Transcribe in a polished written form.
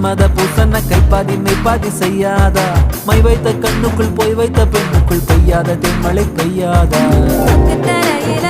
மன்மத பூசன கைப்பாதி மெய்ப்பாதி செய்யாதா my வைத்த கண்ணுக்குள் போய் வைத்த பெண்ணுக்குள் பெய்யாத தென்மழை பெய்யாதா தரையில